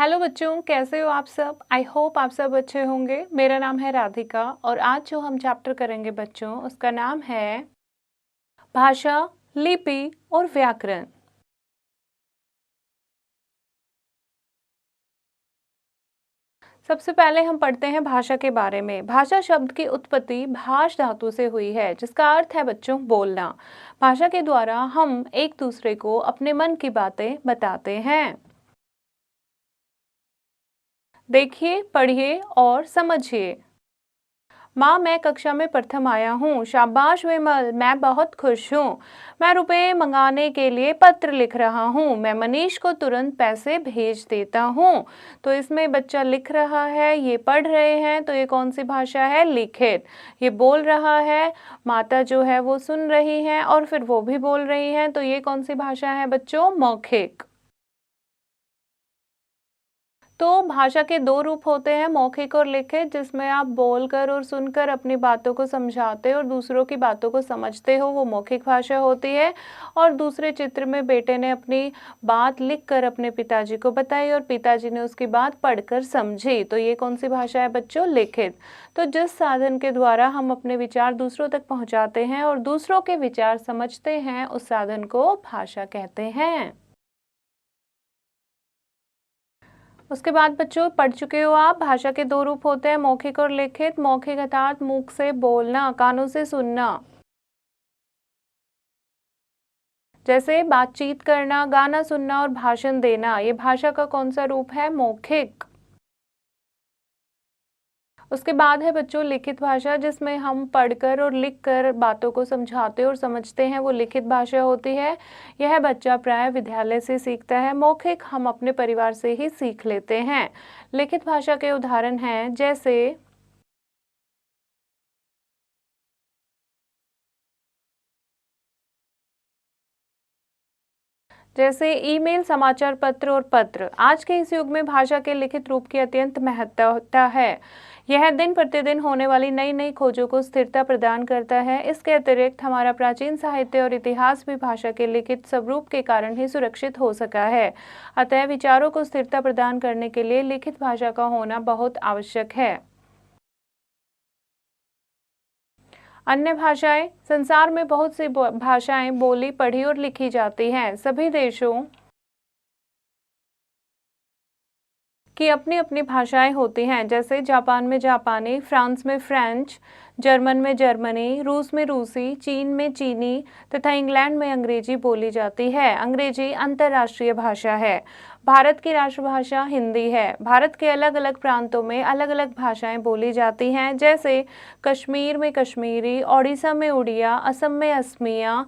Hello बच्चों, कैसे हो आप सब। आई होप आप सब अच्छे होंगे। मेरा नाम है राधिका और आज जो हम चैप्टर करेंगे बच्चों, उसका नाम है भाषा, लिपि और व्याकरण। सबसे पहले हम पढ़ते हैं भाषा के बारे में। भाषा शब्द की उत्पत्ति भाष धातु से हुई है, जिसका अर्थ है बच्चों बोलना। भाषा के द्वारा हम एक दूसरे को अपने मन की बातें बताते हैं। देखिए, पढ़िए और समझिए। माँ, मैं कक्षा में प्रथम आया हूँ। शाबाश विमल, मैं बहुत खुश हूँ। मैं रुपए मंगाने के लिए पत्र लिख रहा हूँ। मैं मनीष को तुरंत पैसे भेज देता हूँ। तो इसमें बच्चा लिख रहा है, ये पढ़ रहे हैं, तो ये कौन सी भाषा है? लिखित। ये बोल रहा है, माता जो है वो सुन रही हैं और फिर वो भी बोल रही हैं, तो ये कौन सी भाषा है बच्चों? मौखिक। तो भाषा के दो रूप होते हैं, मौखिक और लिखित, जिसमें आप बोलकर और सुनकर अपनी बातों को समझाते और दूसरों की बातों को समझते हो, वो मौखिक भाषा होती है। और दूसरे चित्र में बेटे ने अपनी बात लिखकर अपने पिताजी को बताई और पिताजी ने उसकी बात पढ़कर समझी, तो ये कौन सी भाषा है बच्चों? लिखित। तो जिस साधन के द्वारा हम अपने विचार दूसरों तक पहुँचाते हैं और दूसरों के विचार समझते हैं, उस साधन को भाषा कहते हैं। उसके बाद बच्चों पढ़ चुके हो आप, भाषा के दो रूप होते हैं, मौखिक और लिखित। मौखिक अर्थात मुख से बोलना, कानों से सुनना, जैसे बातचीत करना, गाना सुनना और भाषण देना, ये भाषा का कौन सा रूप है? मौखिक। उसके बाद है बच्चों लिखित भाषा, जिसमें हम पढ़कर और लिखकर बातों को समझाते और समझते हैं, वो लिखित भाषा होती है। यह बच्चा प्राय विद्यालय से सीखता है। मौखिक हम अपने परिवार से ही सीख लेते हैं। लिखित भाषा के उदाहरण हैं जैसे ईमेल, समाचार पत्र और पत्र। आज के इस युग में भाषा के लिखित रूप की अत्यंत महत्वता है। यह दिन प्रतिदिन होने वाली नई नई खोजों को स्थिरता प्रदान करता है। इसके अतिरिक्त हमारा प्राचीन साहित्य और इतिहास भी भाषा के लिखित स्वरूप के कारण ही सुरक्षित हो सका है। अतः विचारों को स्थिरता प्रदान करने के लिए लिखित भाषा का होना बहुत आवश्यक है। अन्य भाषाएं। संसार में बहुत सी भाषाएं बोली, पढ़ी और लिखी जाती हैं। सभी देशों की अपनी अपनी भाषाएं होती हैं, जैसे जापान में जापानी, फ्रांस में फ्रेंच, जर्मन में जर्मनी, रूस में रूसी, चीन में चीनी तथा इंग्लैंड में अंग्रेजी बोली जाती है। अंग्रेजी अंतर्राष्ट्रीय भाषा है। भारत की राष्ट्रभाषा हिंदी है। भारत के अलग अलग प्रांतों में अलग अलग भाषाएं बोली जाती हैं, जैसे कश्मीर में कश्मीरी, ओडिशा में उड़िया, असम में असमिया,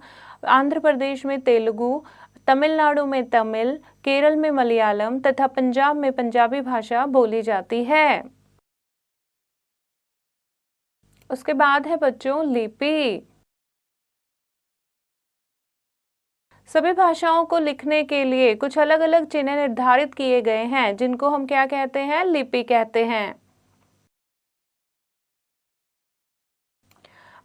आंध्र प्रदेश में तेलुगु, तमिलनाडु में तमिल, केरल में मलयालम तथा पंजाब में पंजाबी भाषा बोली जाती है। उसके बाद है बच्चों लिपि। सभी भाषाओं को लिखने के लिए कुछ अलग अलग चिन्ह निर्धारित किए गए हैं, जिनको हम क्या कहते हैं? लिपि कहते हैं।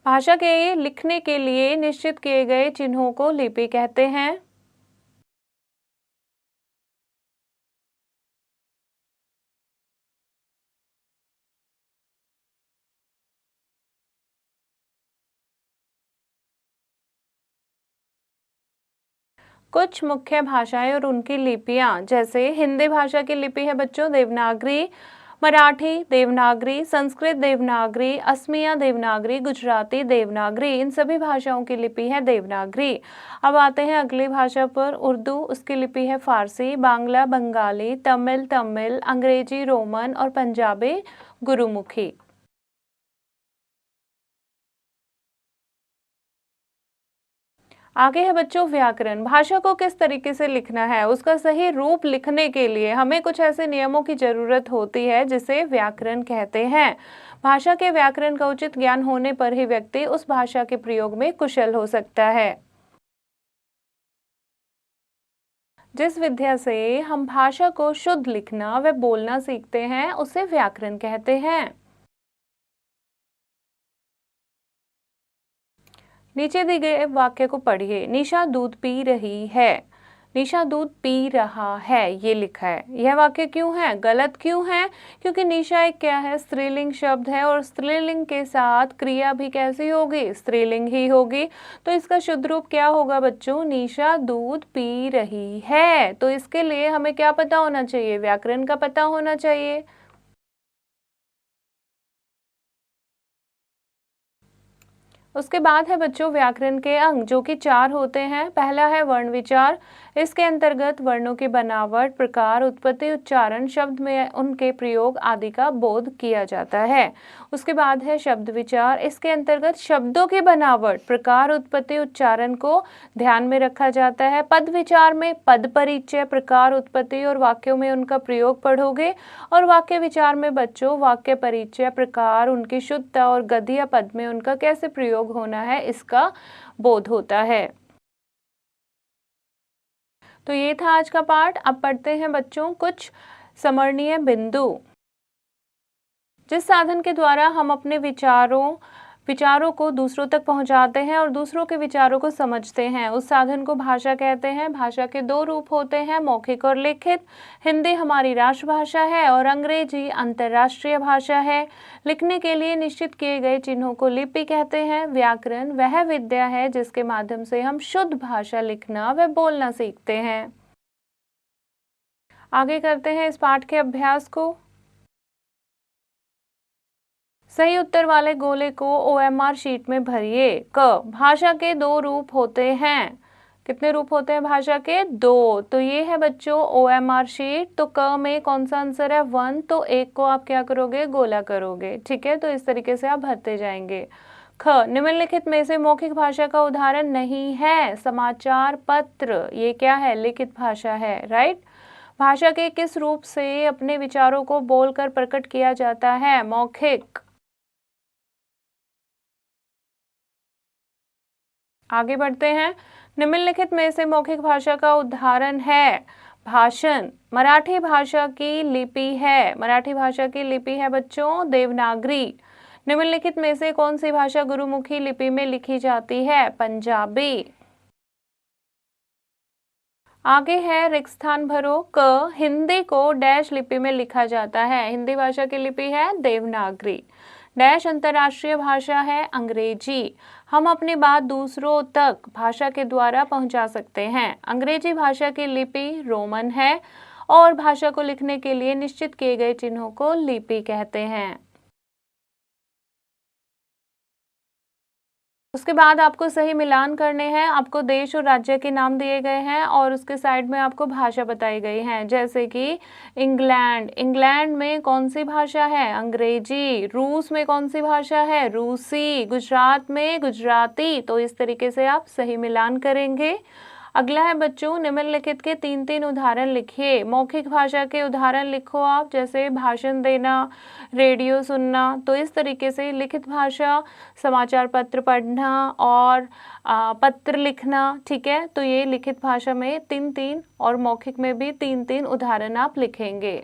भाषा के लिखने के लिए निश्चित किए गए चिन्हों को लिपि कहते हैं। कुछ मुख्य भाषाएं और उनकी लिपियां, जैसे हिंदी भाषा की लिपि है बच्चों देवनागरी, मराठी देवनागरी, संस्कृत देवनागरी, असमिया देवनागरी, गुजराती देवनागरी। इन सभी भाषाओं की लिपि है देवनागरी। अब आते हैं अगली भाषा पर, उर्दू। उसकी लिपि है फारसी, बांग्ला बंगाली, तमिल, अंग्रेजी रोमन और पंजाबी गुरुमुखी। आगे है बच्चों व्याकरण। भाषा को किस तरीके से लिखना है, उसका सही रूप लिखने के लिए हमें कुछ ऐसे नियमों की जरूरत होती है, जिसे व्याकरण कहते हैं। भाषा के व्याकरण का उचित ज्ञान होने पर ही व्यक्ति उस भाषा के प्रयोग में कुशल हो सकता है। जिस विद्या से हम भाषा को शुद्ध लिखना व बोलना सीखते हैं, उसे व्याकरण कहते हैं। नीचे दिए गए वाक्य को पढ़िए। निशा दूध पी रही है। निशा दूध पी रहा है, ये लिखा है। यह वाक्य क्यों है, गलत क्यों है? क्योंकि निशा एक क्या है, स्त्रीलिंग शब्द है और स्त्रीलिंग के साथ क्रिया भी कैसी होगी, स्त्रीलिंग ही होगी। तो इसका शुद्ध रूप क्या होगा बच्चों, निशा दूध पी रही है। तो इसके लिए हमें क्या पता होना चाहिए, व्याकरण का पता होना चाहिए। उसके बाद है बच्चों व्याकरण के अंग, जो कि 4 होते हैं। पहला है वर्ण विचार। इसके अंतर्गत वर्णों की बनावट, प्रकार, उत्पत्ति, उच्चारण, शब्द में उनके प्रयोग आदि का बोध किया जाता है। उसके बाद है शब्द विचार। इसके अंतर्गत शब्दों की बनावट, प्रकार, उत्पत्ति, उच्चारण को ध्यान में रखा जाता है। पद विचार में पद परिचय, प्रकार, उत्पत्ति और वाक्यों में उनका प्रयोग पढ़ोगे। और वाक्य विचार में बच्चों वाक्य परिचय, प्रकार, उनकी शुद्धता और गद्य या पद में उनका कैसे प्रयोग होना है, इसका बोध होता है। तो ये था आज का पाठ। अब पढ़ते हैं बच्चों कुछ समरणीय बिंदु। जिस साधन के द्वारा हम अपने विचारों को दूसरों तक पहुंचाते हैं और दूसरों के विचारों को समझते हैं, उस साधन को भाषा कहते हैं। भाषा के 2 रूप होते हैं, मौखिक और लिखित। हिंदी हमारी राष्ट्रभाषा है और अंग्रेजी अंतर्राष्ट्रीय भाषा है। लिखने के लिए निश्चित किए गए चिन्हों को लिपि कहते हैं। व्याकरण वह विद्या है जिसके माध्यम से हम शुद्ध भाषा लिखना व बोलना सीखते हैं। आगे करते हैं इस पाठ के अभ्यास को। सही उत्तर वाले गोले को OMR शीट में भरिए। क, भाषा के 2 रूप होते हैं। कितने रूप होते हैं भाषा के? 2। तो ये है बच्चों OMR शीट। तो क में कौन सा आंसर है? 1। तो 1 को आप क्या करोगे? गोला करोगे। ठीक है, तो इस तरीके से आप भरते जाएंगे। ख, निम्नलिखित में से मौखिक भाषा का उदाहरण नहीं है। समाचार पत्र, ये क्या है? लिखित भाषा है, राइट। भाषा के किस रूप से अपने विचारों को बोलकर प्रकट किया जाता है? मौखिक। आगे बढ़ते हैं। निम्नलिखित में से मौखिक भाषा का उदाहरण है भाषण। मराठी भाषा की लिपि है, मराठी भाषा की लिपि है बच्चों देवनागरी। निम्नलिखित में से कौन सी भाषा गुरुमुखी लिपि में लिखी जाती है? पंजाबी। आगे है रिक्त स्थान भरो। क, हिंदी को डैश लिपि में लिखा जाता है। हिंदी भाषा की लिपि है देवनागरी। डैश अंतर्राष्ट्रीय भाषा है अंग्रेजी। हम अपनी बात दूसरों तक भाषा के द्वारा पहुंचा सकते हैं। अंग्रेजी भाषा की लिपि रोमन है और भाषा को लिखने के लिए निश्चित किए गए चिन्हों को लिपि कहते हैं। उसके बाद आपको सही मिलान करने हैं। आपको देश और राज्य के नाम दिए गए हैं और उसके साइड में आपको भाषा बताई गई है, जैसे कि इंग्लैंड, इंग्लैंड में कौन सी भाषा है? अंग्रेजी। रूस में कौन सी भाषा है? रूसी। गुजरात में गुजराती। तो इस तरीके से आप सही मिलान करेंगे। अगला है बच्चों निम्नलिखित के 3-3 उदाहरण लिखिए। मौखिक भाषा के उदाहरण लिखो आप, जैसे भाषण देना, रेडियो सुनना। तो इस तरीके से लिखित भाषा, समाचार पत्र पढ़ना और पत्र लिखना। ठीक है, तो ये लिखित भाषा में 3-3 और मौखिक में भी 3-3 उदाहरण आप लिखेंगे।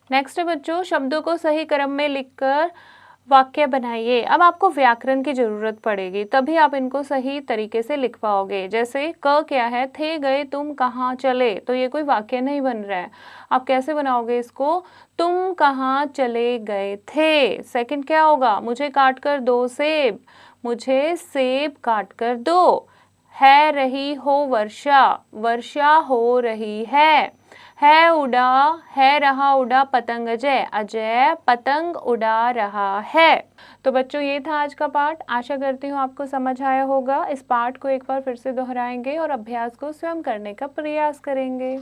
नेक्स्ट है बच्चों शब्दों को सही क्रम में लिखकर वाक्य बनाइए। अब आपको व्याकरण की जरूरत पड़ेगी, तभी आप इनको सही तरीके से लिख पाओगे। जैसे क क्या है? थे गए तुम कहाँ चले। तो ये कोई वाक्य नहीं बन रहा है। आप कैसे बनाओगे इसको? तुम कहाँ चले गए थे। सेकंड क्या होगा? मुझे काट कर दो सेब। मुझे सेब काट कर दो। है रही हो वर्षा। वर्षा हो रही है उड़ा, है रहा उड़ा पतंग अजय। अजय पतंग उड़ा रहा है। तो बच्चों ये था आज का पाठ। आशा करती हूँ आपको समझ आया होगा। इस पाठ को एक बार फिर से दोहराएंगे और अभ्यास को स्वयं करने का प्रयास करेंगे।